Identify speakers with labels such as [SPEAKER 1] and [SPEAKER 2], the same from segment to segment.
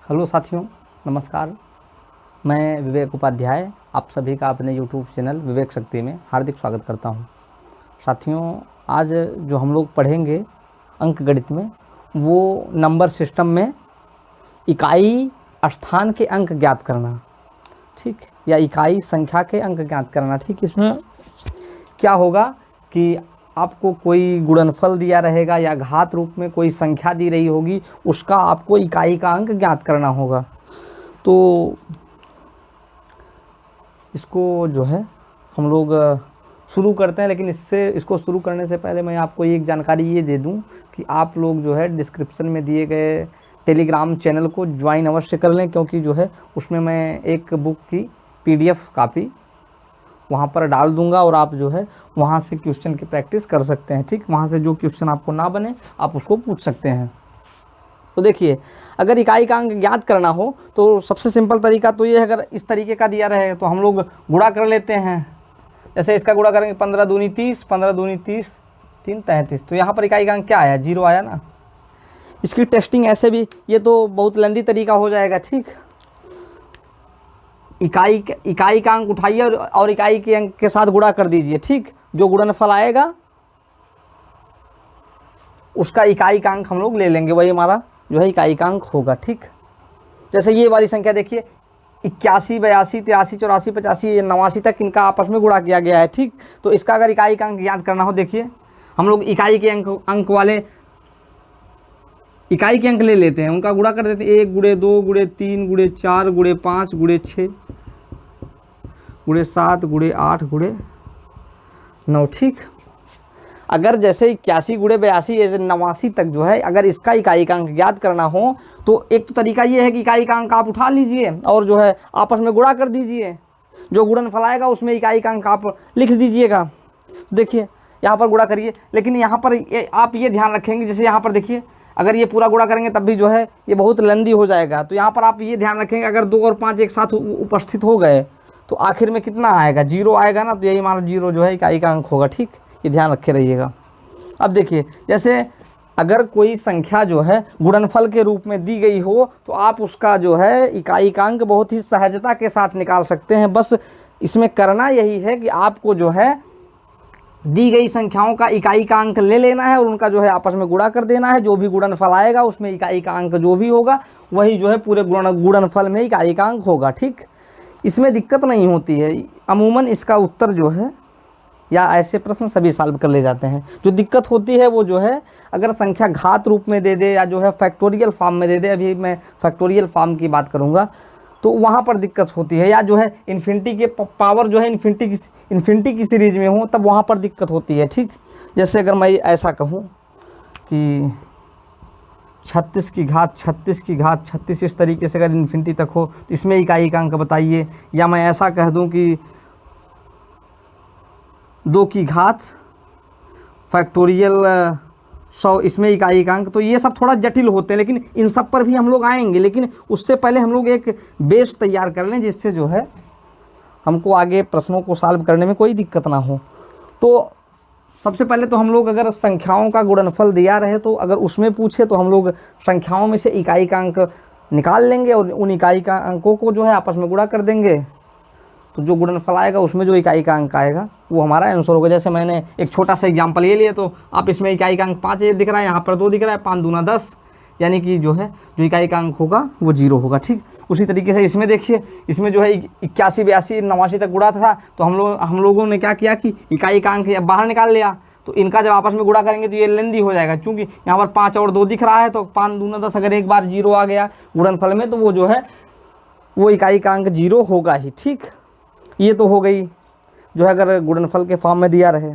[SPEAKER 1] Hello साथियों, नमस्कार। मैं विवेक उपाध्याय आप सभी का अपने यूट्यूब चैनल विवेक शक्ति में हार्दिक स्वागत करता हूं। साथियों, आज जो हम लोग पढ़ेंगे अंक गणित में, वो नंबर सिस्टम में इकाई स्थान के अंक ज्ञात करना, ठीक, या इकाई संख्या के अंक ज्ञात करना। ठीक, इसमें क्या होगा कि आपको कोई गुणनफल दिया रहेगा या घात रूप में कोई संख्या दी रही होगी, उसका आपको इकाई का अंक ज्ञात करना होगा। तो इसको जो है हम लोग शुरू करते हैं, लेकिन इसको शुरू करने से पहले मैं आपको एक जानकारी ये दे दूं कि आप लोग जो है डिस्क्रिप्शन में दिए गए टेलीग्राम चैनल को ज्वाइन अवश्य कर लें, क्योंकि जो है उसमें मैं एक बुक की PDF कॉपी वहाँ पर डाल दूंगा और आप जो है वहाँ से क्वेश्चन की प्रैक्टिस कर सकते हैं। ठीक, वहाँ से जो क्वेश्चन आपको ना बने आप उसको पूछ सकते हैं। तो देखिए, अगर इकाई का अंक ज्ञात करना हो तो सबसे सिंपल तरीका तो ये है, अगर इस तरीके का दिया रहे तो हम लोग गुणा कर लेते हैं। जैसे इसका गुणा करेंगे 15 दूनी 30, 15 दूनी 30, 3 33। तो यहाँ पर इकाई का अंक क्या आया? 0 आया ना। इसकी टेस्टिंग ऐसे भी, ये तो बहुत लंबी तरीका हो जाएगा। ठीक, इकाई का अंक उठाइए और इकाई के अंक के साथ गुणा कर दीजिए। ठीक, जो गुणनफल आएगा उसका इकाई का अंक हम लोग ले लेंगे, वही हमारा जो है इकाई का अंक होगा। ठीक, जैसे ये वाली संख्या देखिए, 81, 82, 83, 84, 85, 89 तक इनका आपस में गुणा किया गया है। ठीक, तो इसका अगर इकाई का अंक याद करना हो, देखिए हम लोग इकाई के अंक वाले इकाई के अंक ले लेते हैं, उनका गुणा कर देते हैं। 1 गुणे 2 गुणे 3 गुणे 4 गुणे 5 गुणे 6 गुणे 7 गुणे 8 गुणे 9। ठीक, अगर जैसे 81 गुणे 82 ऐसे 89 तक जो है, अगर इसका इकाई का अंक ज्ञात करना हो तो एक तो तरीका ये है कि इकाई का अंक आप उठा लीजिए और जो है आपस में गुणा कर दीजिए। जो गुणनफल आएगा उसमें इकाई का अंक आप लिख दीजिएगा। देखिए यहाँ पर गुणा करिए, लेकिन यहाँ पर आप ये ध्यान रखेंगे, जैसे यहाँ पर देखिए, अगर ये पूरा गुणा करेंगे तब भी जो है ये बहुत लंबी हो जाएगा। तो यहाँ पर आप ये ध्यान रखेंगे, अगर 2 और 5 एक साथ उपस्थित हो गए तो आखिर में कितना आएगा? 0 आएगा ना। तो यही हमारा 0 जो है इकाई का अंक होगा। ठीक, ये ध्यान रखे रहिएगा। अब देखिए, जैसे अगर कोई संख्या जो है गुणनफल के रूप में दी गई हो तो आप उसका जो है इकाई का अंक बहुत ही सहजता के साथ निकाल सकते हैं। बस इसमें करना यही है कि आपको जो है दी गई संख्याओं का इकाई का अंक ले लेना है और उनका जो है आपस में गुणा कर देना है। जो भी गुणनफल आएगा उसमें इकाई का अंक जो भी होगा वही जो है पूरे गुणनफल में इकाई का अंक होगा। ठीक, इसमें दिक्कत नहीं होती है। अमूमन इसका उत्तर जो है, या ऐसे प्रश्न सभी सॉल्व कर ले जाते हैं। जो दिक्कत होती है वो जो है अगर संख्या घात रूप में दे दे या जो है फैक्टोरियल फॉर्म में दे दे, अभी मैं फैक्टोरियल फॉर्म की बात करूँगा, तो वहाँ पर दिक्कत होती है। या जो है इन्फिनिटी के पावर जो है इन्फिनिटी की सीरीज में हो तब वहाँ पर दिक्कत होती है। ठीक, जैसे अगर मैं ऐसा कहूँ कि 36 की घात 36 की घात 36, इस तरीके से अगर इन्फिनिटी तक हो तो इसमें इकाई का अंक बताइए। या मैं ऐसा कह दूँ कि 2 की घात फैक्टोरियल 100, इसमें इकाई का अंक। तो ये सब थोड़ा जटिल होते हैं, लेकिन इन सब पर भी हम लोग आएंगे। लेकिन उससे पहले हम लोग एक बेस तैयार कर लें जिससे जो है हमको आगे प्रश्नों को सॉल्व करने में कोई दिक्कत ना हो। तो सबसे पहले तो हम लोग अगर संख्याओं का गुणनफल दिया रहे तो अगर उसमें पूछे तो हम लोग संख्याओं में से इकाई का अंक निकाल लेंगे और उन इकाई का अंकों को जो है आपस में गुणा कर देंगे। तो जो गुणनफल आएगा उसमें जो इकाई का अंक आएगा वो हमारा आंसर होगा। जैसे मैंने एक छोटा सा एग्जांपल ये लिया, तो आप इसमें इकाई का अंक 5 दिख रहा है, यहाँ पर 2 दिख रहा है, 5 दूना 10, यानी कि जो है जो इकाई का अंक होगा वो 0 होगा। ठीक, उसी तरीके से इसमें देखिए, इसमें जो है 81, 82, 89 तक गुणा था, तो हम लोगों ने क्या किया कि इकाई का अंक बाहर निकाल लिया। तो इनका जब आपस में गुणा करेंगे तो ये लेंदी हो जाएगा, क्योंकि यहाँ पर 5 और 2 दिख रहा है। तो 5 दूना 10, अगर एक बार 0 आ गया गुणनफल में तो वो जो है वो इकाई का अंक 0 होगा ही। ठीक, ये तो हो गई जो है अगर गुणनफल के फॉर्म में दिया रहे।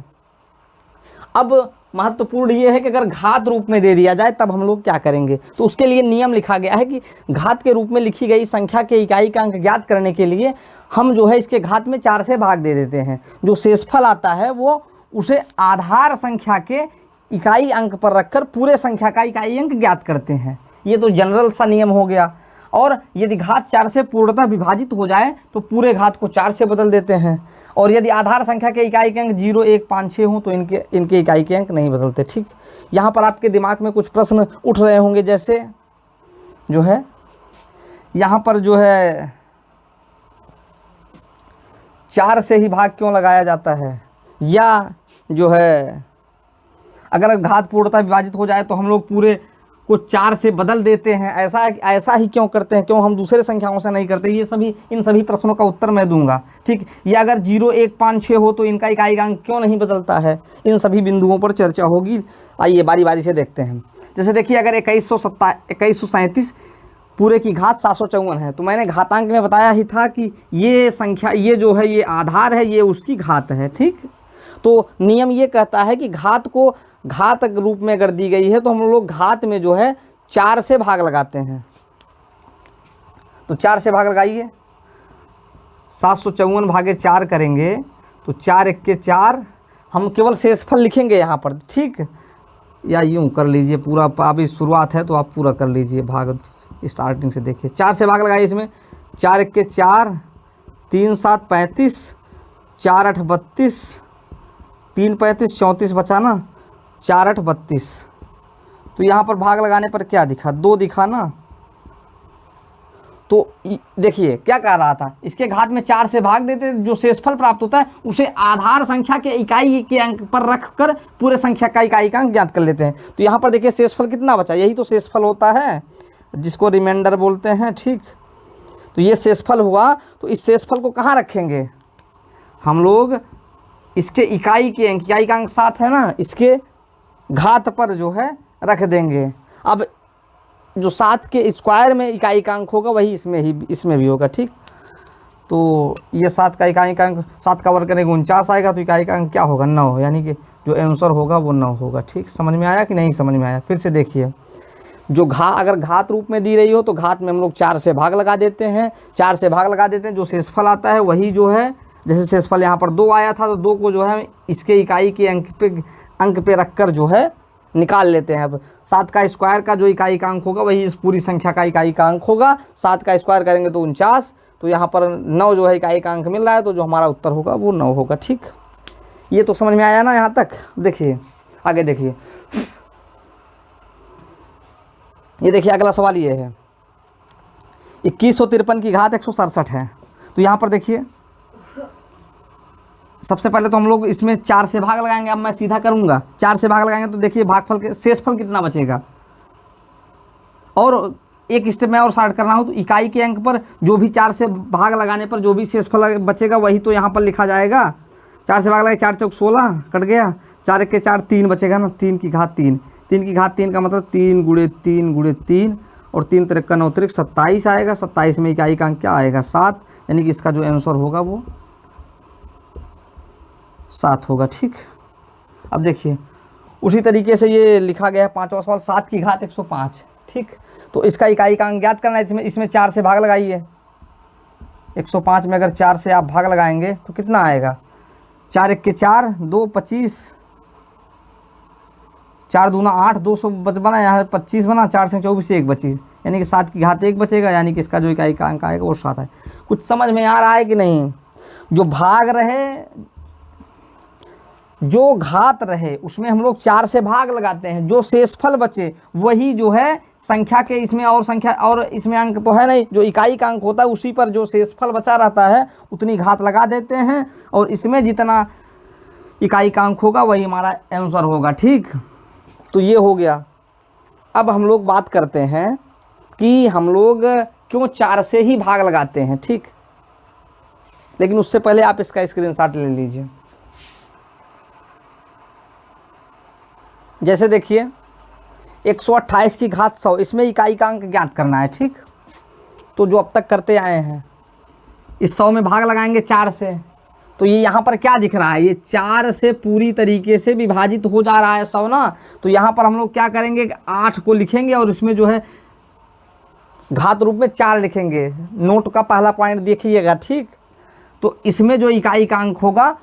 [SPEAKER 1] अब महत्वपूर्ण ये है कि अगर घात रूप में दे दिया जाए तब हम लोग क्या करेंगे। तो उसके लिए नियम लिखा गया है कि घात के रूप में लिखी गई संख्या के इकाई का अंक ज्ञात करने के लिए हम जो है इसके घात में 4 से भाग दे देते हैं। जो शेषफल आता है वो उसे आधार संख्या के इकाई अंक पर रखकर पूरे संख्या का इकाई अंक ज्ञात करते हैं। ये तो जनरल सा नियम हो गया। और यदि घात 4 से पूर्णतः विभाजित हो जाए तो पूरे घात को 4 से बदल देते हैं। और यदि आधार संख्या के इकाई के अंक 0, 1, 5, 6 हों तो इनके इकाई के अंक नहीं बदलते। ठीक, यहाँ पर आपके दिमाग में कुछ प्रश्न उठ रहे होंगे, जैसे जो है यहाँ पर जो है 4 से ही भाग क्यों लगाया जाता है, या जो है अगर घात पूर्णतः विभाजित हो जाए तो हम लोग पूरे को 4 से बदल देते हैं, ऐसा ही क्यों करते हैं, क्यों हम दूसरे संख्याओं से नहीं करते। ये सभी इन सभी प्रश्नों का उत्तर मैं दूंगा, ठीक। या अगर 0, 1, 5, 6 हो तो इनका इकाई-अंक क्यों नहीं बदलता है, इन सभी बिंदुओं पर चर्चा होगी। आइए बारी बारी से देखते हैं। जैसे देखिए अगर 2137 पूरे की घात 754 है, तो मैंने घातांक में बताया ही था कि ये संख्या, ये जो है ये आधार है, ये उसकी घात है, ठीक। तो नियम ये कहता है कि घात को घात रूप में अगर दी गई है तो हम लोग घात में जो है 4 से भाग लगाते हैं। तो 4 से भाग लगाइए, 754 भागे 4 करेंगे तो 4 1 के 4, हम केवल शेषफल लिखेंगे यहाँ पर, ठीक। या यूँ कर लीजिए पूरा, अभी शुरुआत है तो आप पूरा कर लीजिए, भाग स्टार्टिंग से देखिए। 4 से भाग लगाइए इसमें, 4 1 के 4, 3 7 35, 4 8 32, 3 35 34 बचा ना, 4 8 32। तो यहाँ पर भाग लगाने पर क्या दिखा, 2 दिखा ना। तो देखिए क्या कह रहा था, इसके घात में 4 से भाग देते, जो शेषफल प्राप्त होता है उसे आधार संख्या के इकाई के अंक पर रखकर पूरे संख्या का इकाई का अंक ज्ञात कर लेते हैं। तो यहाँ पर देखिए शेषफल कितना बचा, यही तो शेषफल होता है जिसको रिमाइंडर बोलते हैं, ठीक। तो ये शेषफल हुआ, तो इस शेषफल को कहाँ रखेंगे हम लोग, इसके इकाई के अंक, इकाई का अंक 7 है ना, इसके घात पर जो है रख देंगे। अब जो 7 के स्क्वायर में इकाई का अंक होगा वही इसमें भी होगा, ठीक। तो ये 7 का इकाई का अंक, 7 का वर्ग करेंगे 49 आएगा, तो इकाई का अंक क्या होगा, 9, यानी कि जो आंसर होगा वो 9 होगा, ठीक। समझ में आया कि नहीं समझ में आया। फिर से देखिए, जो अगर घात रूप में दी रही हो तो घात में हम लोग 4 से भाग लगा देते हैं, 4 से भाग लगा देते हैं, जो शेषफल आता है वही जो है, जैसे शेषफल यहाँ पर 2 आया था तो 2 को जो है इसके इकाई के अंक पे रखकर जो है निकाल लेते हैं। अब 7 का स्क्वायर का जो इकाई का अंक होगा वही इस पूरी संख्या का इकाई का अंक होगा। 7 का स्क्वायर करेंगे तो 49, तो यहाँ पर 9 जो है इकाई का अंक मिल रहा है, तो जो हमारा उत्तर होगा वो 9 होगा, ठीक। ये तो समझ में आया ना यहाँ तक। देखिए आगे देखिए, ये देखिए अगला सवाल ये है, 2153 की घात 167 है। तो यहाँ पर देखिए सबसे पहले तो हम लोग इसमें 4 से भाग लगाएंगे। अब मैं सीधा करूंगा, 4 से भाग लगाएंगे तो देखिए भागफल के शेषफल कितना बचेगा, और एक स्टेप में और स्टार्ट करना हो तो इकाई के अंक पर जो भी 4 से भाग लगाने पर जो भी शेषफल बचेगा वही तो यहाँ पर लिखा जाएगा। 4 से भाग लगाए, 4 चौक 16 कट गया, 4 1 के 4, 3 बचेगा ना, 3 की घात 3, 3 की घात 3 का मतलब 3 गुणे 3 गुणे 3, और 3 3 9 3 27 आएगा। 27 में इकाई का अंक क्या आएगा, 7, यानी कि इसका जो आंसर होगा वो 7 होगा, ठीक। अब देखिए उसी तरीके से ये लिखा गया है 5वां सवाल, 7 की घात 105, ठीक। तो इसका इकाई का अंक ज्ञात करना है, इसमें 4 से भाग लगाइए। 105 में अगर 4 से आप भाग लगाएंगे तो कितना आएगा, 4 1 के 4, 2 25, 4 दूना 8, 200 बना, यहाँ 25 बना, 4 से 24, 1 25, यानी कि 7 की घात 1 बचेगा, यानी कि इसका जो इकाई का अंक आएगा वो 7 है। कुछ समझ में आ रहा है कि नहीं। जो भाग रहे, जो घात रहे उसमें हम लोग 4 से भाग लगाते हैं, जो शेषफल बचे वही जो है संख्या के, इसमें और संख्या और इसमें अंक तो है नहीं, जो इकाई का अंक होता है उसी पर जो शेषफल बचा रहता है उतनी घात लगा देते हैं, और इसमें जितना इकाई का अंक होगा वही हमारा आंसर होगा, ठीक। तो ये हो गया। अब हम लोग बात करते हैं कि हम लोग क्यों 4 से ही भाग लगाते हैं, ठीक। लेकिन उससे पहले आप इसका स्क्रीनशॉट ले लीजिए। जैसे देखिए 128 की घात 100, इसमें इकाई का अंक ज्ञात करना है, ठीक। तो जो अब तक करते आए हैं, इस 100 में भाग लगाएंगे 4 से, तो ये यहाँ पर क्या दिख रहा है, ये 4 से पूरी तरीके से विभाजित हो जा रहा है 100 ना। तो यहाँ पर हम लोग क्या करेंगे, 8 को लिखेंगे और इसमें जो है घात रूप में 4 लिखेंगे। नोट का पहला पॉइंट देखिएगा, ठीक। तो इसमें जो इकाई का अंक होगा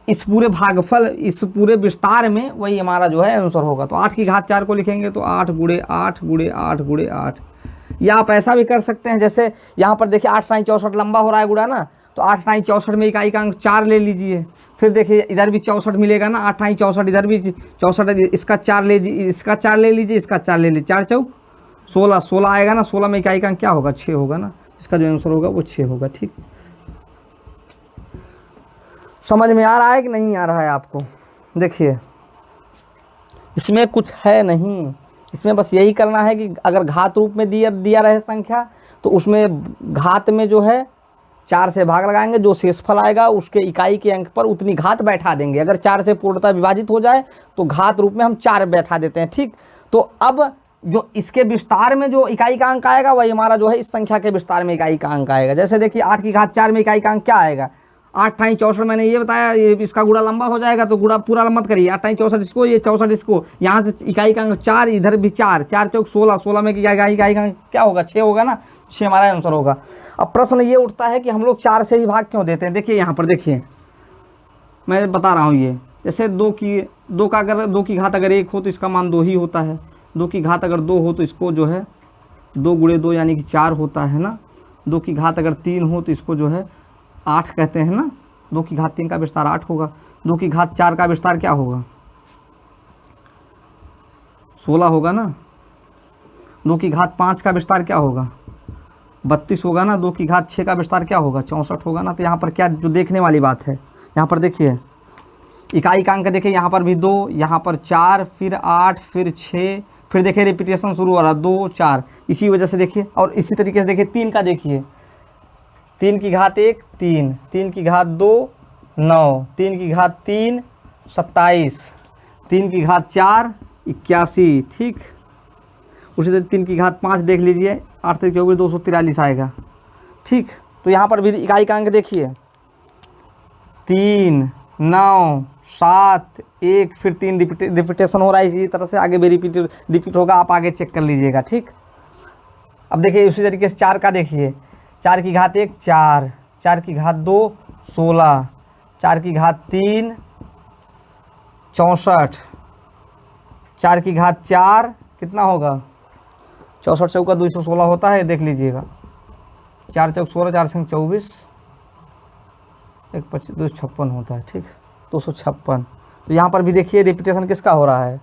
[SPEAKER 1] इस पूरे भागफल, इस पूरे विस्तार में वही हमारा जो है आंसर होगा। तो 8 की घात 4 को लिखेंगे तो 8 गुणे 8 गुणे 8 गुणे 8। या आप ऐसा भी कर सकते हैं, जैसे यहाँ पर देखिए 8 9 64 लंबा हो रहा है गुणा ना, तो 8 9 64 में इकाई का अंक 4 ले लीजिए। फिर देखिए इधर भी 64 मिलेगा ना, 8 9 64, इधर भी 64, इसका 4 ले लीजिए, इसका 4 ले लीजिए, इसका 4 ले लीजिए, 4 चौक 16 16 आएगा ना, 16 में इकाई का अंक क्या होगा, 6 होगा ना, इसका जो आंसर होगा वो 6 होगा। ठीक, समझ में आ रहा है कि नहीं आ रहा है आपको? देखिए इसमें कुछ है नहीं, इसमें बस यही करना है कि अगर घात रूप में दिया रहे संख्या तो उसमें घात में जो है 4 से भाग लगाएंगे, जो शेषफल आएगा उसके इकाई के अंक पर उतनी घात बैठा देंगे। अगर 4 से पूर्णतः विभाजित हो जाए तो घात रूप में हम 4 बैठा देते हैं। ठीक, तो अब जो इसके विस्तार में जो इकाई का अंक आएगा वही हमारा जो है इस संख्या के विस्तार में इकाई का अंक आएगा। जैसे देखिए 8 की घात 4 में इकाई का अंक क्या आएगा, 8 × 64, मैंने ये बताया, ये इसका गुणा लंबा हो जाएगा तो गुणा पूरा मत करिए, 8 × 64 इसको, ये 64 इसको, यहाँ से इकाई का अंक 4, इधर भी 4, 4 चौक 16, 16 में इकाई का अंक क्या होगा, 6 होगा ना, 6 हमारा आंसर होगा। अब प्रश्न ये उठता है कि हम लोग 4 से ही भाग क्यों देते हैं। देखिए यहाँ पर देखिए मैं बता रहा हूँ, ये जैसे 2 की घात अगर 1 हो तो इसका मान 2 ही होता है, 2 की घात अगर 2 हो तो इसको जो है 2 × 2 यानी कि 4 होता है ना, 2 की घात अगर 3 हो तो इसको जो है 8 कहते हैं ना, 2 की घात 3 का विस्तार 8 होगा, 2 की घात 4 का विस्तार क्या होगा, 16 होगा ना, 2 की घात 5 का विस्तार क्या होगा, 32 होगा ना, 2 की घात 6 का विस्तार क्या होगा, 64 होगा ना। तो यहाँ पर क्या जो देखने वाली बात है, यहाँ पर देखिए इकाई का अंक देखिए, यहाँ पर भी 2, यहाँ पर 4, फिर 8, फिर 6, फिर देखिए रिपीटेशन शुरू हो रहा है 2 4, इसी वजह से देखिए। और इसी तरीके से देखिए 3 का देखिए, 3 की घात 1 3, 3 की घात 2 9, 3 की घात 3 27, 3 की घात 4 81। ठीक, उसी तरह 3 की घात 5 देख लीजिए, 8 × 24 243 आएगा। ठीक, तो यहाँ पर भी इकाई का अंक देखिए 3 9 7 1, फिर 3 रिपीटेशन हो रहा है, इसी तरह से आगे भी रिपीट होगा, आप आगे चेक कर लीजिएगा। ठीक, अब देखिए उसी तरीके से 4 का देखिए, 4 की घात 1 4, 4 की घात 2 16, 4 की घात 3 64, 4 की घात 4 कितना होगा, 64 चौका 216 होता है, देख लीजिएगा, 4 चौक 16, 4 छंग 24, 1 25 256 होता है। ठीक, 256। तो यहाँ पर भी देखिए रिपीटेशन किसका हो रहा है,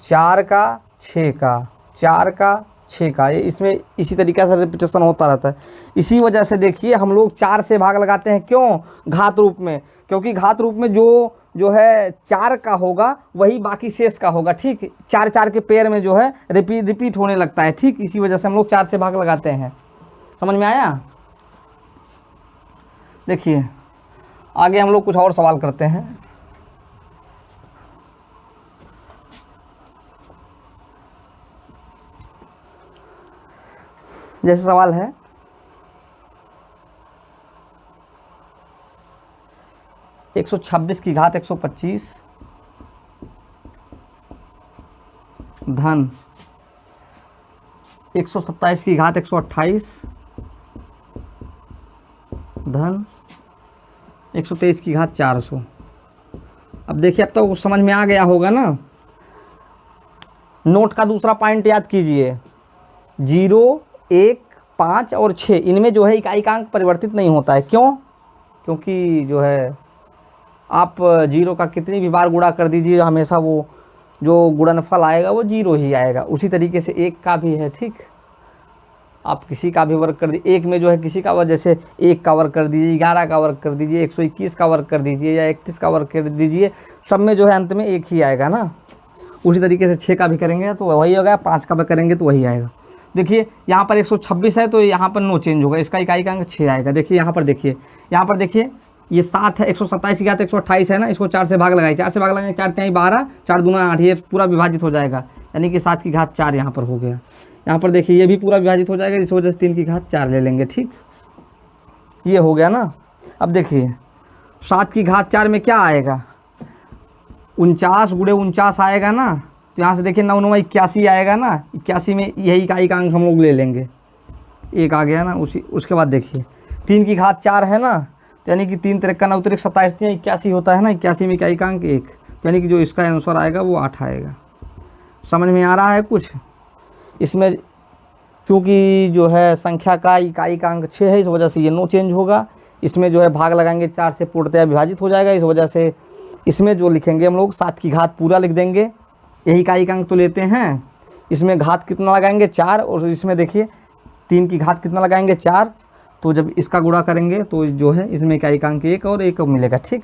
[SPEAKER 1] 4 का 6 का, 4 का 6 का, ये इसमें इसी तरीके से रिपीटेशन होता रहता है। इसी वजह से देखिए हम लोग 4 से भाग लगाते हैं, क्यों, घात रूप में, क्योंकि घात रूप में जो है 4 का होगा वही बाकी शेष का होगा। ठीक, 4 4 के पेयर में जो है रिपीट होने लगता है। ठीक, इसी वजह से हम लोग 4 से भाग लगाते हैं। समझ में आया? देखिए आगे हम लोग कुछ और सवाल करते हैं। जैसे सवाल है 126 की घात 125 धन 127 की घात 128 धन 123 की घात 400। अब देखिए अब तो समझ में आ गया होगा ना। नोट का दूसरा पॉइंट याद कीजिए, 0 1 5 और 6 इनमें जो है इकाई का अंक परिवर्तित नहीं होता है। क्यों? क्योंकि जो है आप 0 का कितनी भी बार गुणा कर दीजिए हमेशा वो जो गुणनफल आएगा वो 0 ही आएगा। उसी तरीके से 1 का भी है। ठीक, आप किसी का भी वर्ग कर दीजिए, 1 में जो है किसी का वर्ग, जैसे 1 का वर्ग कर दीजिए, 11 का वर्ग कर दीजिए, 121 का वर्ग कर दीजिए या 31 का वर्ग कर दीजिए, सब में जो है अंत में 1 ही आएगा ना। उसी तरीके से 6 का भी करेंगे तो वही होगा, 5 का भी करेंगे तो वही आएगा। देखिए यहाँ पर 126 है तो यहाँ पर नो चेंज होगा, इसका इकाई का अंक 6 आएगा। देखिए यहाँ पर देखिए, ये 7 है, 127 की घात 128 है ना, इसको 4 से भाग लगाइए, 4 से भाग लगाएंगे 4 3 12, 4 दूना 8, ये पूरा विभाजित हो जाएगा, यानी कि 7 की घात 4 यहाँ पर हो गया। यहाँ पर देखिए ये भी पूरा विभाजित हो जाएगा, इस वजह से 3 की घात 4 ले लेंगे। ठीक, ये हो गया ना। अब देखिए 7 की घात 4 में क्या आएगा, 49 गुणे 49 आएगा ना। तो यहाँ से देखिए 9 9 81 आएगा ना, 81 में यही इकाई का अंक हम लोग ले लेंगे, 1 आ गया ना। उसके बाद देखिए 3 की घात 4 है ना, तो यानी कि 3 3 9 3 27 81 होता है ना, 81 में इकाई का अंक 1, यानी कि जो इसका आंसर आएगा वो 8 आएगा। समझ में आ रहा है कुछ? इसमें चूँकि जो है संख्या का इकाई का अंक 6 है, इस वजह से ये नो चेंज होगा। इसमें जो है भाग लगाएंगे 4 से पूर्णतया विभाजित हो जाएगा, इस वजह से इसमें जो लिखेंगे हम लोग 7 की घात पूरा लिख देंगे, यही इकाई का अंक तो लेते हैं। इसमें घात कितना लगाएंगे 4, और इसमें देखिए 3 की घात कितना लगाएंगे 4। तो जब इसका गुणा करेंगे तो जो है इसमें इकाई-अंक 1 और 1 मिलेगा। ठीक,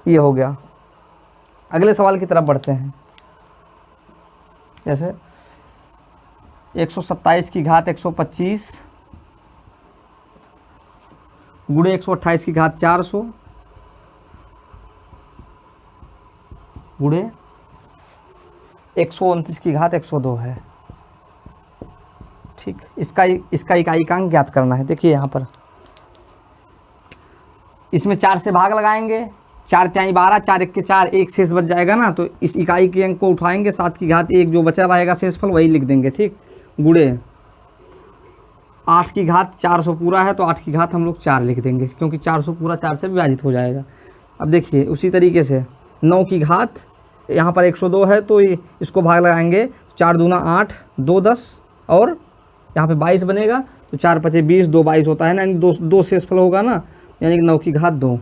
[SPEAKER 1] ये हो गया। अगले सवाल की तरफ बढ़ते हैं। जैसे 127 की घात 125 गुणे 128 की घात 400 गुणे 129 की घात 102 है। ठीक, इसका इकाई-अंक ज्ञात करना है। देखिए यहाँ पर इसमें 4 से भाग लगाएंगे, 4 तिहाई 12, 4 एक के 4, 1 शेष बच जाएगा ना, तो इस इकाई के अंक को उठाएंगे, 7 की घात 1 जो बचा रहेगा शेषफल वही लिख देंगे। ठीक, गुणे 8 की घात 400 पूरा है तो 8 की घात हम लोग 4 लिख देंगे, क्योंकि 400 पूरा 4 से विभाजित हो जाएगा। अब देखिए उसी तरीके से 9 की घात यहाँ पर 102 है तो इसको भाग लगाएंगे, 4 दूना 8, 2 10 और यहाँ पे 22 बनेगा, तो 4 पचे 20, 2 22 होता है ना, यानी दो शेषफल होगा ना, यानी कि 9 की घात 2।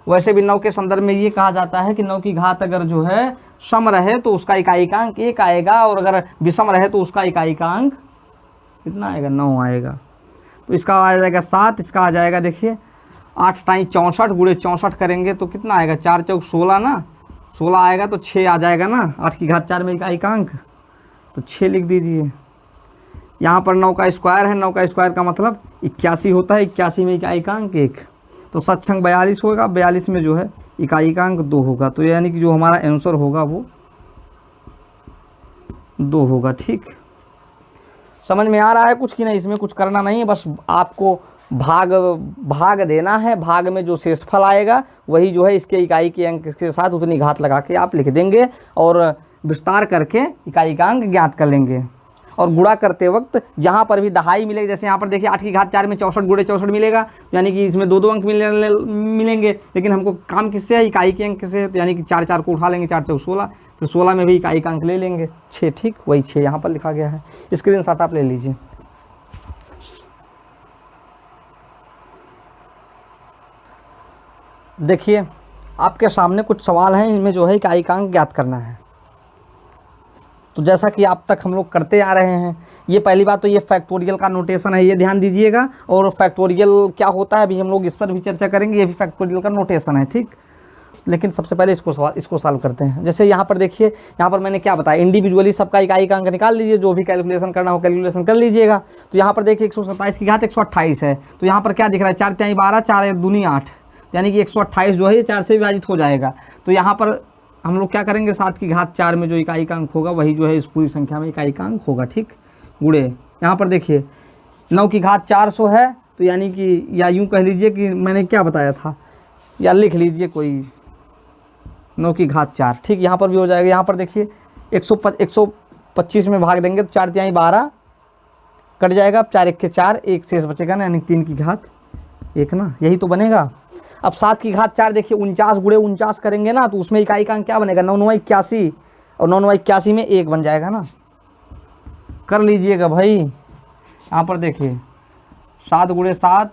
[SPEAKER 1] वैसे भी 9 के संदर्भ में ये कहा जाता है कि 9 की घात अगर जो है सम रहे तो उसका इकाई-अंक 1 आएगा, और अगर विषम रहे तो उसका इकाई-अंक कितना आएगा 9 आएगा। तो इसका आ जाएगा 7, इसका आ जाएगा देखिए 8 टाई 64 गुणे 64 करेंगे तो कितना आएगा 4 चौक 16 ना, 16 आएगा तो 6 आ जाएगा ना, 8 की घात 4 में इकाई-अंक, तो 6 लिख दीजिए। यहाँ पर 9 का स्क्वायर है, 9 का स्क्वायर का मतलब 81 होता है, 81 में इकाई-अंक 1, तो 7 छंग 42 होगा, 42 में जो है इकाई-अंक 2 होगा, तो यानी कि जो हमारा आंसर होगा वो 2 होगा। ठीक, समझ में आ रहा है कुछ कि नहीं? इसमें कुछ करना नहीं है, बस आपको भाग देना है, भाग में जो शेषफल आएगा वही जो है इसके इकाई के अंक के साथ उतनी घात लगा के आप लिख देंगे, और विस्तार करके इकाई का अंक ज्ञात कर लेंगे। और गुणा करते वक्त जहाँ पर भी दहाई मिलेगी, जैसे यहाँ पर देखिए 8 की घात 4 में 64 गुणे 64 मिलेगा, यानी कि इसमें 2 अंक मिलेंगे, लेकिन हमको काम किससे है इकाई के अंक से, तो यानी कि 4 4 को उठा लेंगे, 4 चौक 16, तो 16 में भी इकाई का अंक ले लेंगे 6। ठीक, वही 6 यहाँ पर लिखा गया है, स्क्रीनशॉट आप ले लीजिए। देखिए आपके सामने कुछ सवाल हैं, इनमें जो है इकाई का अंक ज्ञात करना है। तो जैसा कि आप तक हम लोग करते आ रहे हैं, ये पहली बात तो ये फैक्टोरियल का नोटेशन है, ये ध्यान दीजिएगा, और फैक्टोरियल क्या होता है अभी हम लोग इस पर भी चर्चा करेंगे, ये भी फैक्टोरियल का नोटेशन है। ठीक, लेकिन सबसे पहले इसको सॉल्व करते हैं। जैसे यहाँ पर देखिए, यहाँ पर मैंने क्या बताया, इंडिविजुअली सबका इकाई का अंक निकाल लीजिए, जो भी कैलकुलेशन करना हो कैलकुलेशन कर लीजिएगा। तो यहाँ पर देखिए 127 की घात 128 है, तो यहाँ पर क्या दिख रहा है 4 तिहाई 12, 4 दूनी 8, यानी कि 128 जो है ये 4 से विभाजित हो जाएगा। तो यहाँ पर हम लोग क्या करेंगे, 7 की घात 4 में जो इकाई का अंक होगा वही जो है इस पूरी संख्या में इकाई का अंक होगा। ठीक, गुणे यहाँ पर देखिए 9 की घात 400 है, तो यानी कि या यूँ कह लीजिए कि मैंने क्या बताया था, या लिख लीजिए कोई 9 की घात 4। ठीक, यहाँ पर भी हो जाएगा। यहाँ पर देखिए 125 में भाग देंगे तो 4 तिहाई 12 कट जाएगा, 4 एक के 4, 1 शेष बचेगा ना, यानी 3 की घात 1 ना, यही तो बनेगा। अब 7 की घात 4 देखिए 49 गुणे 49 करेंगे ना, तो उसमें इकाई का अंक क्या बनेगा 9 9 81, और 9 9 81 में 1 बन जाएगा ना, कर लीजिएगा भाई। यहाँ पर देखिए 7 गुणे 7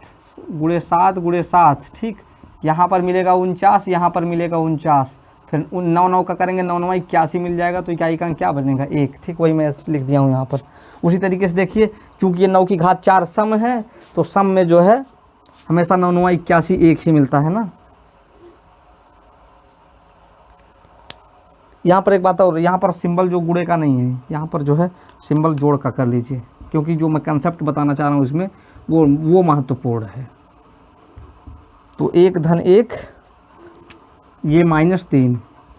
[SPEAKER 1] गुणे 7 गुणे 7, ठीक, यहाँ पर मिलेगा 49, यहाँ पर मिलेगा 49, फिर 9 9 का करेंगे 9 9 81 मिल जाएगा, तो इकाई का अंक क्या बनेगा 1। ठीक, वही मैं लिख दिया हूँ यहाँ पर। उसी तरीके से देखिए, चूँकि ये 9 की घात 4 सम है, तो सम में जो है हमेशा 9 9 81 1 ही मिलता है ना। यहाँ पर एक बात और, यहाँ पर सिंबल जो गुणे का नहीं है, यहाँ पर जो है सिंबल जोड़ का कर लीजिए, क्योंकि जो मैं कंसेप्ट बताना चाह रहा हूँ इसमें वो महत्वपूर्ण है। तो 1 धन 1 ये -3,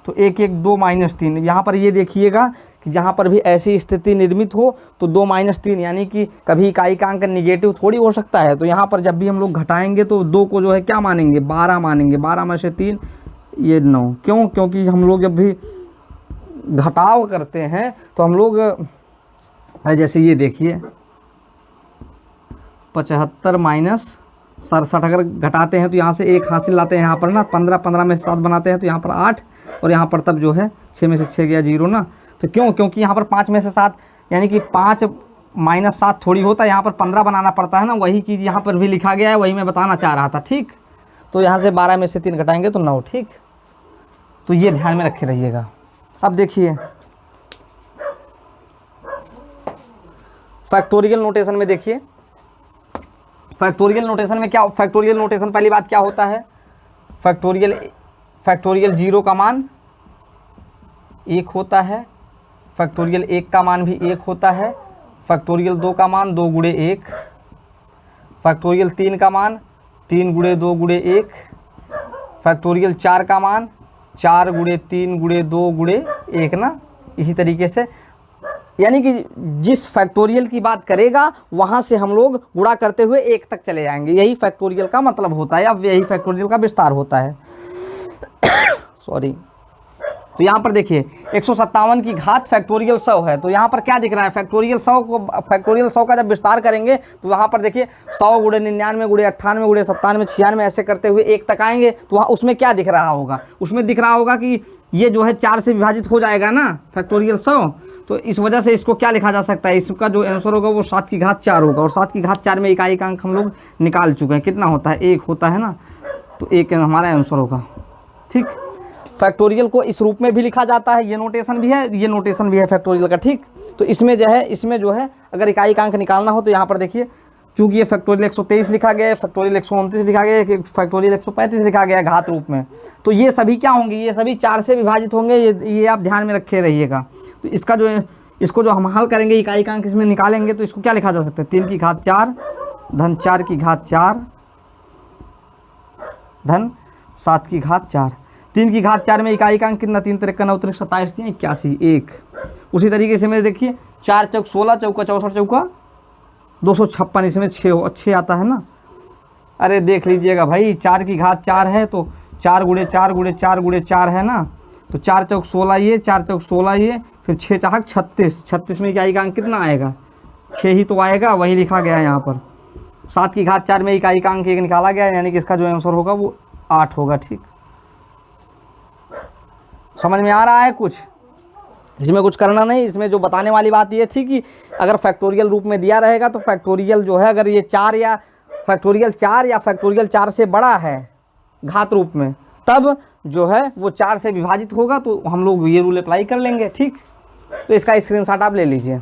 [SPEAKER 1] तो 1 1 2 -3। यहाँ पर ये देखिएगा कि जहाँ पर भी ऐसी स्थिति निर्मित हो तो 2 -3, यानी कि कभी इकाई का अंक निगेटिव थोड़ी हो सकता है। तो यहाँ पर जब भी हम लोग घटाएंगे तो 2 को जो है क्या मानेंगे 12 मानेंगे, 12 में से 3 ये 9। क्यों? क्योंकि हम लोग जब भी घटाव करते हैं तो हम लोग जैसे ये देखिए 75 माइनस 67 अगर घटाते हैं तो यहाँ से 1 हासिल लाते हैं, यहाँ पर ना 15 15 में से 7 बनाते हैं तो यहाँ पर 8, और यहाँ पर तब जो है 6 में से 6 गया 0 ना। तो क्यों? क्योंकि यहाँ पर 5 में से 7 यानी कि 5 माइनस 7 थोड़ी होता है, यहाँ पर 15 बनाना पड़ता है ना। वही चीज़ यहाँ पर भी लिखा गया है, वही मैं बताना चाह रहा था। ठीक, तो यहाँ से 12 में से 3 घटाएंगे तो 9। ठीक, तो ये ध्यान में रखे रहिएगा। अब देखिए फैक्टोरियल नोटेशन में देखिए, फैक्टोरियल नोटेशन में क्या, फैक्टोरियल नोटेशन पहली बात क्या होता है, फैक्टोरियल 0 का मान 1 होता है, फैक्टोरियल 1 का मान भी 1 होता है, फैक्टोरियल 2 का मान 2 गुणे 1, फैक्टोरियल 3 का मान 3 गुणे 2 गुणे 1, फैक्टोरियल 4 का मान 4 गुणे 3 गुणे 2 गुणे 1 ना। इसी तरीके से यानी कि जिस फैक्टोरियल की बात करेगा वहाँ से हम लोग गुणा करते हुए 1 तक चले जाएंगे, यही फैक्टोरियल का मतलब होता है, अब यही फैक्टोरियल का विस्तार होता है। सॉरी, तो यहाँ पर देखिए 157 की घात फैक्टोरियल 100 है, तो यहाँ पर क्या दिख रहा है, फैक्टोरियल 100 का जब विस्तार करेंगे तो वहाँ पर देखिए 100 गुणे 99 गुणे 98 गुणे 97 96 ऐसे करते हुए 1 तक आएंगे, तो वहाँ उसमें क्या दिख रहा होगा, उसमें दिख रहा होगा कि ये जो है 4 से विभाजित हो जाएगा ना फैक्टोरियल 100, तो इस वजह से इसको क्या लिखा जा सकता है, इसका जो आंसर होगा वो 7 की घात 4 होगा, और 7 की घात 4 में इकाई का अंक हम लोग निकाल चुके हैं, कितना होता है 1 होता है ना, तो 1 हमारा आंसर होगा। ठीक, फैक्टोरियल को इस रूप में भी लिखा जाता है, ये नोटेशन भी है, ये नोटेशन भी है फैक्टोरियल का। ठीक, तो इसमें जो है अगर इकाई का अंक निकालना हो तो यहाँ पर देखिए, चूँकि ये फैक्टोरियल 123 लिखा गया है, फैक्टोरियल 129 लिखा गया है, फैक्टोरियल 135 लिखा गया है घात रूप में, तो ये सभी क्या होंगे, ये सभी 4 से विभाजित होंगे, ये आप ध्यान में रखे रहिएगा। तो इसका जो है, इसको जो हम हल करेंगे इकाई का अंक इसमें निकालेंगे, तो इसको क्या लिखा जा सकता है, 3 की घात 4 धन 4 की घात 4 धन 7 की घात 4। 3 की घात 4 में इकाई का अंक कितना, 3 3 9 3 27 3 81 1। उसी तरीके से मैं देखिए 4 चौक 16 चौका 64 चौका 256, इसमें 6 आता है ना। अरे देख लीजिएगा भाई, 4 की घात 4 है तो 4 गुणे 4 गुणे 4 गुणे 4 है ना, तो 4 चौक 16 ये, 4 चौक 16 ये, फिर 6 चाहक 36, 36 में इकाई का अंक कितना आएगा, 6 ही तो आएगा, वही लिखा गया है यहाँ पर। 7 की घात 4 में इकाई का अंक 1 निकाला गया है, यानी कि इसका जो आंसर होगा वो 8 होगा। ठीक, समझ में आ रहा है कुछ, इसमें कुछ करना नहीं। इसमें जो बताने वाली बात ये थी कि अगर फैक्टोरियल रूप में दिया रहेगा तो फैक्टोरियल जो है, अगर ये 4 या फैक्टोरियल 4 से बड़ा है घात रूप में, तब जो है वो 4 से विभाजित होगा, तो हम लोग ये रूल अप्लाई कर लेंगे। ठीक, तो इसका स्क्रीनशॉट आप ले लीजिए।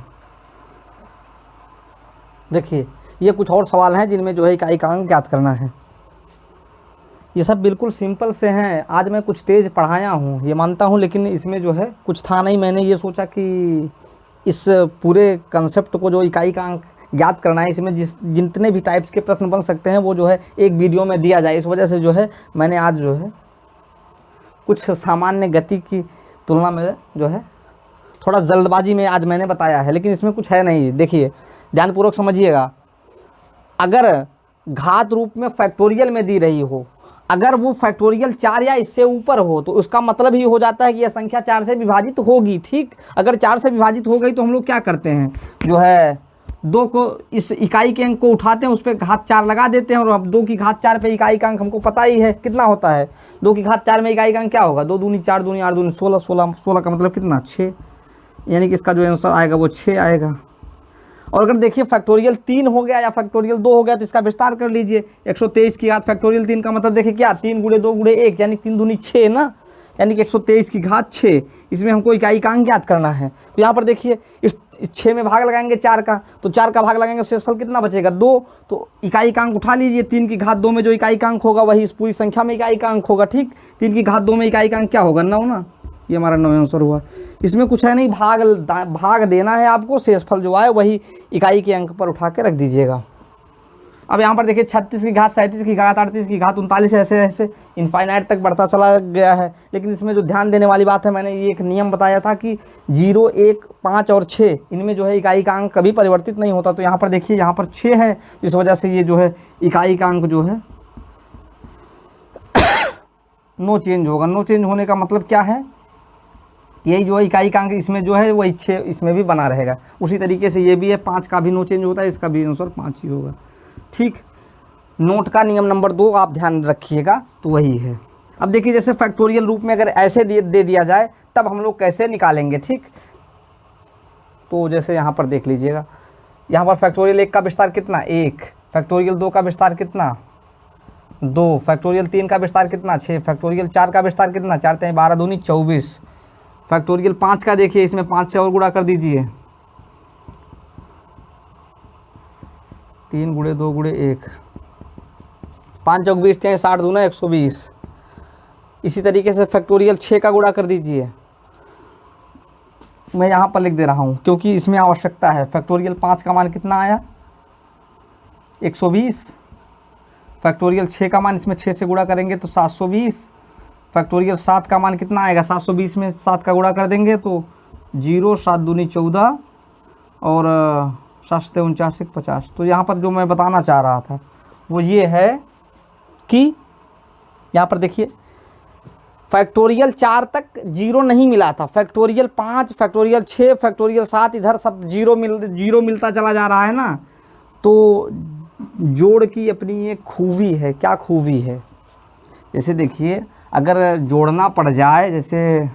[SPEAKER 1] देखिए ये कुछ और सवाल हैं जिनमें जो है इकाई का अंक ज्ञात करना है। ये सब बिल्कुल सिंपल से हैं। आज मैं कुछ तेज़ पढ़ाया हूँ ये मानता हूँ, लेकिन इसमें जो है कुछ था नहीं। मैंने ये सोचा कि इस पूरे कंसेप्ट को जो इकाई का अंक ज्ञात करना है, इसमें जितने भी टाइप्स के प्रश्न बन सकते हैं वो जो है एक वीडियो में दिया जाए। इस वजह से जो है मैंने आज जो है कुछ सामान्य गति की तुलना में जो है थोड़ा जल्दबाजी में आज मैंने बताया है, लेकिन इसमें कुछ है नहीं। देखिए ध्यानपूर्वक समझिएगा, अगर घात रूप में फैक्टोरियल में दी रही हो, अगर वो फैक्टोरियल 4 या इससे ऊपर हो, तो उसका मतलब ही हो जाता है कि यह संख्या 4 से विभाजित होगी। ठीक, अगर 4 से विभाजित हो गई तो हम लोग क्या करते हैं, जो है 2 को, इस इकाई के अंक को उठाते हैं, उस पर घात 4 लगा देते हैं, और अब 2 की घात 4 पे इकाई का अंक हमको पता ही है कितना होता है। 2 की घात 4 में इकाई का अंक क्या होगा, 2 दूनी 4 दूनी 8 दूनी 16, 16 का मतलब कितना 6, यानी कि इसका जो आंसर आएगा वो 6 आएगा। और अगर देखिए फैक्टोरियल 3 हो गया या फैक्टोरियल 2 हो गया तो इसका विस्तार कर लीजिए। 123 की घात फैक्टोरियल 3 का मतलब देखिए क्या, 3 गुणे 2 गुणे 1, यानी 3 दूनी 6 ना, यानी कि 123 की घात 6। इसमें हमको इकाई का अंक ज्ञात करना है। तो यहाँ पर देखिए इस 6 में भाग लगाएंगे 4 का, तो 4 का भाग लगाएंगे, शेषफल कितना बचेगा 2। तो इकाई का अंक उठा लीजिए, 3 की घात 2 में जो इकाई का अंक होगा वही इस पूरी संख्या में इकाई का अंक होगा। ठीक, 3 की घात 2 में इकाई का अंक क्या होगा 9 ना, ये हमारा 9 आंसर हुआ। इसमें कुछ है नहीं, भाग देना है आपको, शेषफल जो आए वही इकाई के अंक पर उठा के रख दीजिएगा। अब यहाँ पर देखिए 36 की घात 37 की घात 38 की घात 39 ऐसे ऐसे इनफाइनाइट तक बढ़ता चला गया है। लेकिन इसमें जो ध्यान देने वाली बात है, मैंने ये एक नियम बताया था कि 0, 1, 5 और 6 इनमें जो है इकाई का अंक कभी परिवर्तित नहीं होता। तो यहाँ पर देखिए यहाँ पर 6 है, इस वजह से ये जो है इकाई का अंक जो है नो चेंज होगा। नो चेंज होने का मतलब क्या है, यही जो है इकाई का अंक इसमें जो है वही 6 इसमें भी बना रहेगा। उसी तरीके से ये भी है, 5 का भी नो चेंज होता है, इसका भी आंसर 5 ही होगा। ठीक, नोट का नियम नंबर 2 आप ध्यान रखिएगा, तो वही है। अब देखिए जैसे फैक्टोरियल रूप में अगर ऐसे दे दिया जाए तब हम लोग कैसे निकालेंगे। ठीक, तो जैसे यहाँ पर देख लीजिएगा, यहाँ पर फैक्टोरियल 1 का विस्तार कितना 1, फैक्टोरियल 2 का विस्तार कितना 2, फैक्टोरियल 3 का विस्तार कितना 6, फैक्टोरियल 4 का विस्तार कितना 4 3 12 दूनी 24, फैक्टोरियल 5 का देखिए, इसमें 5 से और गुणा कर दीजिए 3 गुणे 2 गुणे 1, 5 चौक 20 थे, 60 दूना 120। इसी तरीके से फैक्टोरियल 6 का गुणा कर दीजिए। मैं यहाँ पर लिख दे रहा हूँ क्योंकि इसमें आवश्यकता है। फैक्टोरियल 5 का मान कितना आया 120। फैक्टोरियल 6 का मान इसमें 6 से गुणा करेंगे तो 720। फैक्टोरियल 7 का मान कितना आएगा 720 में 7 का गुणा कर देंगे तो 0, 7 दूनी 14 और 7 से 49 50। तो यहाँ पर जो मैं बताना चाह रहा था वो ये है कि यहाँ पर देखिए फैक्टोरियल 4 तक 0 नहीं मिला था, फैक्टोरियल 5, फैक्टोरियल 6, फैक्टोरियल 7 इधर सब 0 मिलता चला जा रहा है ना। तो जोड़ की अपनी एक खूबी है। क्या खूबी है? जैसे देखिए अगर जोड़ना पड़ जाए, जैसे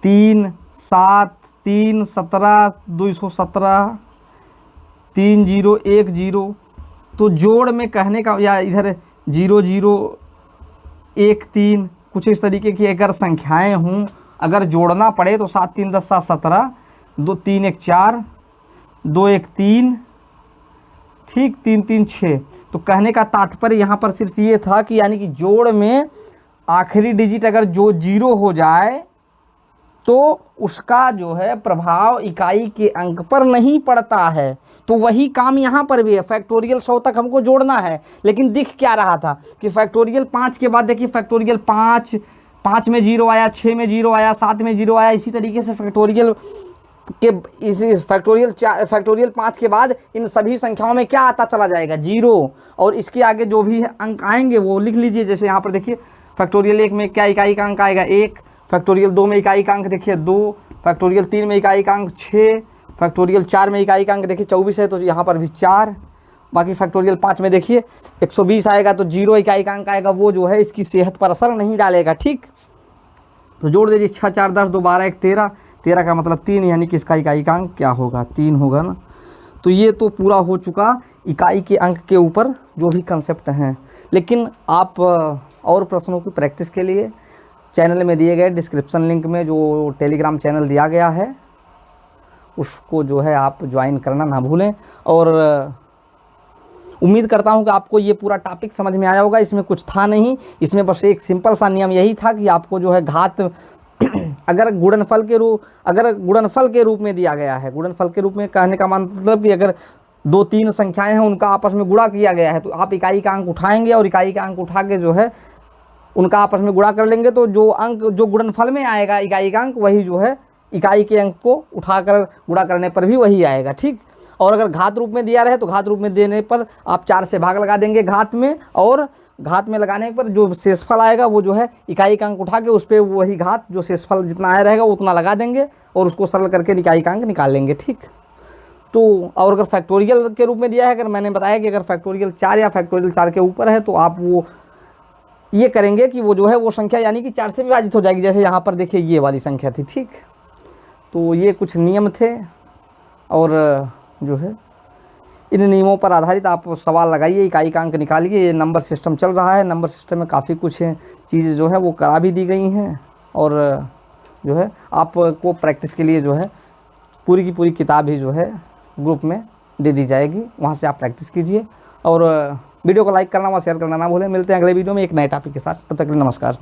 [SPEAKER 1] 3 7 3 17 217 3 0 1 0, तो जोड़ में कहने का या इधर 0 0 1 3 कुछ इस तरीके की अगर संख्याएं हों, अगर जोड़ना पड़े तो 7 3 10 7 17, 2 3 1 4, 2 1 3, ठीक, 3 3 6। तो कहने का तात्पर्य यहाँ पर सिर्फ ये था कि यानी कि जोड़ में आखिरी डिजिट अगर जो 0 हो जाए तो उसका जो है प्रभाव इकाई के अंक पर नहीं पड़ता है। तो वही काम यहाँ पर भी है। फैक्टोरियल 100 तक हमको जोड़ना है, लेकिन दिख क्या रहा था कि फैक्टोरियल 5 के बाद देखिए फैक्टोरियल 5 में 0 आया, 6 में 0 आया, 7 में 0 आया। इसी तरीके से फैक्टोरियल 5 के बाद इन सभी संख्याओं में क्या आता चला जाएगा 0, और इसके आगे जो भी अंक आएंगे वो लिख लीजिए। जैसे यहाँ पर देखिए फैक्टोरियल 1 में क्या इकाई का अंक आएगा 1, फैक्टोरियल 2 में इकाई का अंक देखिए 2, फैक्टोरियल 3 में इकाई का अंक 6, फैक्टोरियल 4 में इकाई का अंक देखिए 24 है तो यहाँ पर भी 4। बाकी फैक्टोरियल 5 में देखिए 120 आएगा तो 0 इकाई का अंक आएगा, वो जो है इसकी सेहत पर असर नहीं डालेगा। ठीक, तो जोड़ दीजिए 6 4 10 2 12 1 13, 13 का मतलब 3, यानी कि इसका इकाई का अंक क्या होगा 3 होगा ना। तो ये तो पूरा हो चुका इकाई के अंक के ऊपर जो भी कंसेप्ट हैं। लेकिन आप और प्रश्नों की प्रैक्टिस के लिए चैनल में दिए गए डिस्क्रिप्शन लिंक में जो टेलीग्राम चैनल दिया गया है उसको जो है आप ज्वाइन करना ना भूलें। और उम्मीद करता हूं कि आपको ये पूरा टॉपिक समझ में आया होगा। इसमें कुछ था नहीं, इसमें बस एक सिंपल सा नियम यही था कि आपको जो है घात अगर गुणनफल के रूप में दिया गया है, गुणनफल के रूप में कहने का मतलब कि अगर 2 3 संख्याएं हैं उनका आपस में गुणा किया गया है तो आप इकाई का अंक उठाएंगे और इकाई का अंक उठा के जो है उनका आपस में गुणा कर लेंगे। तो जो अंक जो गुणनफल में आएगा इकाई का अंक वही जो है इकाई के अंक को उठाकर गुणा करने पर भी वही आएगा। ठीक, और अगर घात रूप में दिया रहे तो घात रूप में देने पर आप 4 से भाग लगा देंगे घात में, और घात में लगाने पर जो शेषफल आएगा वो जो है इकाई का अंक उठा के उस पर वही घात जो शेषफल जितना आया रहेगा उतना लगा देंगे और उसको सरल करके इकाई का अंक निकाल लेंगे। ठीक, तो और अगर फैक्टोरियल के रूप में दिया है, अगर मैंने बताया कि अगर फैक्टोरियल 4 या फैक्टोरियल 4 के ऊपर है तो आप वो ये करेंगे कि वो जो है वो संख्या यानी कि 4 से विभाजित हो जाएगी। जैसे यहाँ पर देखिए ये वाली संख्या थी। ठीक, तो ये कुछ नियम थे और जो है इन नियमों पर आधारित आप सवाल लगाइए, इकाई का अंक निकालिए। ये नंबर सिस्टम चल रहा है, नंबर सिस्टम में काफ़ी कुछ चीज़ें जो है वो करा भी दी गई हैं और जो है आपको प्रैक्टिस के लिए जो है पूरी की पूरी किताब ही जो है ग्रुप में दे दी जाएगी, वहाँ से आप प्रैक्टिस कीजिए। और वीडियो को लाइक करना व शेयर करना ना भूलें। मिलते हैं अगले वीडियो में एक नए टॉपिक के साथ, तब तक के लिए नमस्कार।